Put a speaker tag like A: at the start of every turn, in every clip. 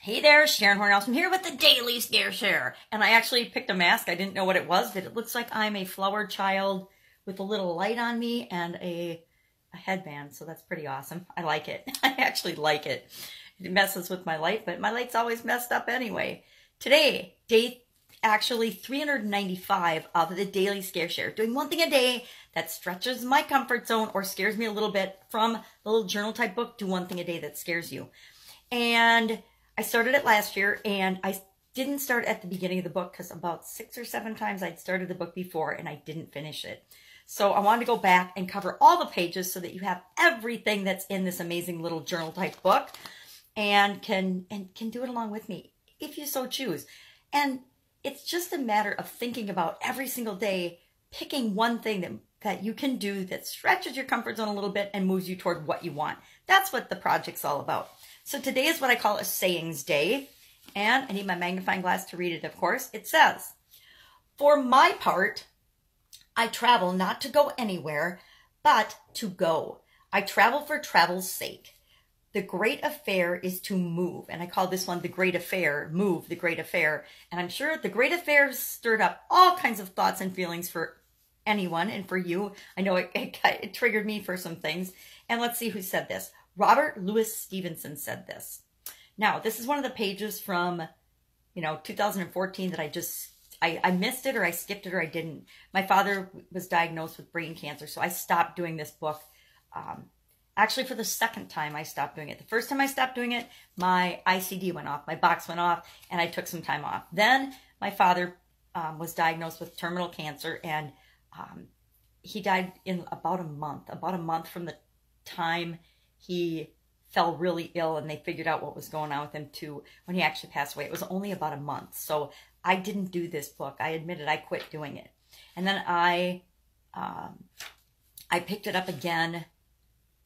A: Hey there, Sharon Horne-Ellstrom here with the Daily Scare Share. And I actually picked a mask. I didn't know what it was, but it looks like I'm a flower child with a little light on me and a headband. So that's pretty awesome. I like it. I actually like it. It messes with my light, but my light's always messed up anyway. Today, day actually 395 of the Daily Scare Share. Doing one thing a day that stretches my comfort zone or scares me a little bit from the little journal type book, Do One Thing a Day That Scares You. And I started it last year, and I didn't start at the beginning of the book because about 6 or 7 times I'd started the book before and I didn't finish it. So I wanted to go back and cover all the pages so that you have everything that's in this amazing little journal type book and can do it along with me if you so choose. And it's just a matter of thinking about every single day, picking one thing that you can do that stretches your comfort zone a little bit and moves you toward what you want. That's what the project's all about. So today is what I call a sayings day, and I need my magnifying glass to read it, of course. It says, "For my part, I travel not to go anywhere, but to go. I travel for travel's sake. The great affair is to move." And I call this one the great affair, move, the great affair. And I'm sure the great affair stirred up all kinds of thoughts and feelings for anyone and for you. I know it triggered me for some things. And let's see who said this. Robert Louis Stevenson said this. Now, this is one of the pages from, 2014 that I missed it, or I skipped it, or I didn't. My father was diagnosed with brain cancer, so I stopped doing this book. Actually, for the second time, I stopped doing it. The first time I stopped doing it, my ICD went off, my box went off, and I took some time off. Then my father was diagnosed with terminal cancer, and he died in about a month from the time he fell really ill and they figured out what was going on with him to when he actually passed away. It was only about a month. So I didn't do this book. I admitted I quit doing it. And then I picked it up again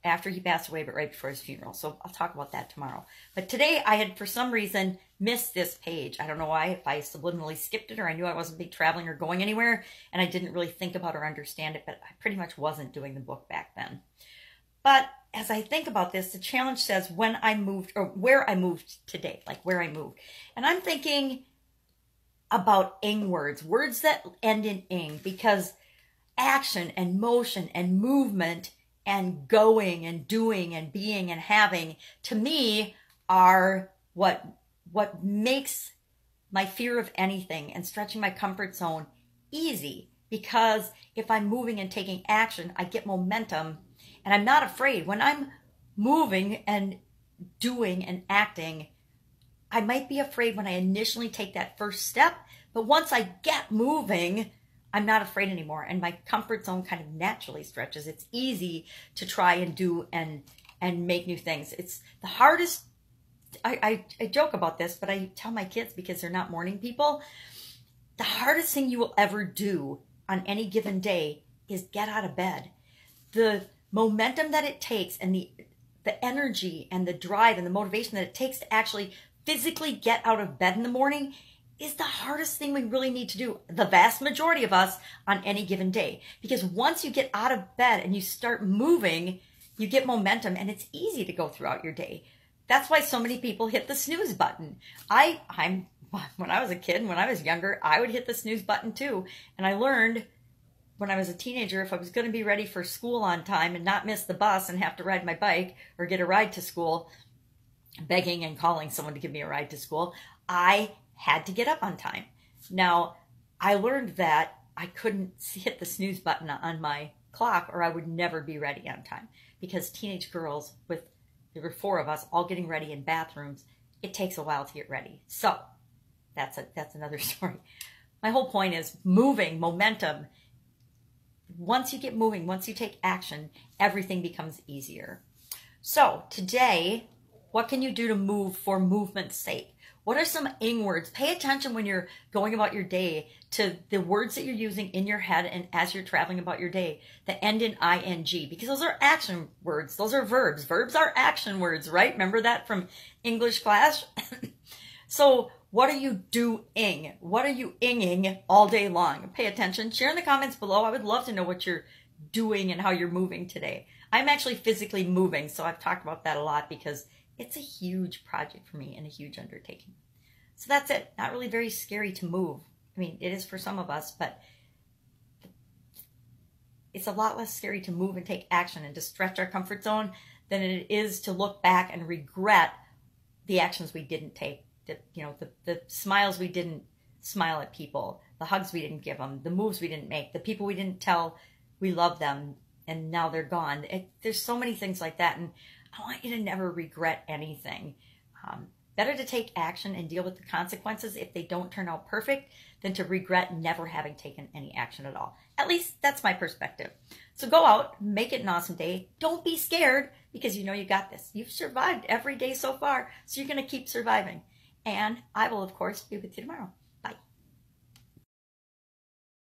A: after he passed away, but right before his funeral. So I'll talk about that tomorrow. But today I had, for some reason, missed this page. I don't know why, if I subliminally skipped it or I knew I wasn't traveling or going anywhere and I didn't really think about or understand it, but I pretty much wasn't doing the book back then. But as I think about this, the challenge says when I moved, or where I moved today, like where I moved. And I'm thinking about ing words that end in ing, because action and motion and movement and going and doing and being and having, to me, are what makes my fear of anything and stretching my comfort zone easy. Because if I'm moving and taking action, I get momentum. And I'm not afraid. When I'm moving and doing and acting, I might be afraid when I initially take that first step. But once I get moving, I'm not afraid anymore. And my comfort zone kind of naturally stretches. It's easy to try and do and make new things. It's the hardest. I joke about this, but I tell my kids, because they're not morning people, the hardest thing you will ever do on any given day is get out of bed. The momentum that it takes and the energy and the drive and the motivation that it takes to actually physically get out of bed in the morning is the hardest thing we really need to do, the vast majority of us, on any given day. Because once you get out of bed and you start moving, you get momentum and it's easy to go throughout your day. That's why so many people hit the snooze button. When I was a kid and when I was younger, I would hit the snooze button too. And I learned when I was a teenager, if I was going to be ready for school on time and not miss the bus and have to ride my bike or get a ride to school, begging and calling someone to give me a ride to school, I had to get up on time. Now, I learned that I couldn't hit the snooze button on my clock or I would never be ready on time, because teenage girls, there were 4 of us all getting ready in bathrooms, it takes a while to get ready. So that's another story. My whole point is moving, momentum. Once you get moving, once you take action, everything becomes easier. So today, what can you do to move for movement's sake? What are some ing words? Pay attention when you're going about your day to the words that you're using in your head and as you're traveling about your day that end in ing, because those are action words. Those are verbs. Verbs are action words, right? Remember that from English class? So what are you doing? What are you inging all day long? Pay attention. Share in the comments below. I would love to know what you're doing and how you're moving today. I'm actually physically moving, so I've talked about that a lot because it's a huge project for me and a huge undertaking. So that's it. Not really very scary to move. I mean, it is for some of us, but it's a lot less scary to move and take action and to stretch our comfort zone than it is to look back and regret the actions we didn't take. The smiles we didn't smile at people, the hugs we didn't give them, the moves we didn't make, the people we didn't tell we love them and now they're gone. There's so many things like that, and I want you to never regret anything. Better to take action and deal with the consequences if they don't turn out perfect than to regret never having taken any action at all. At least that's my perspective. So go out, make it an awesome day. Don't be scared because you know you got this. You've survived every day so far, so you're going to keep surviving. And I will, of course, be with you tomorrow.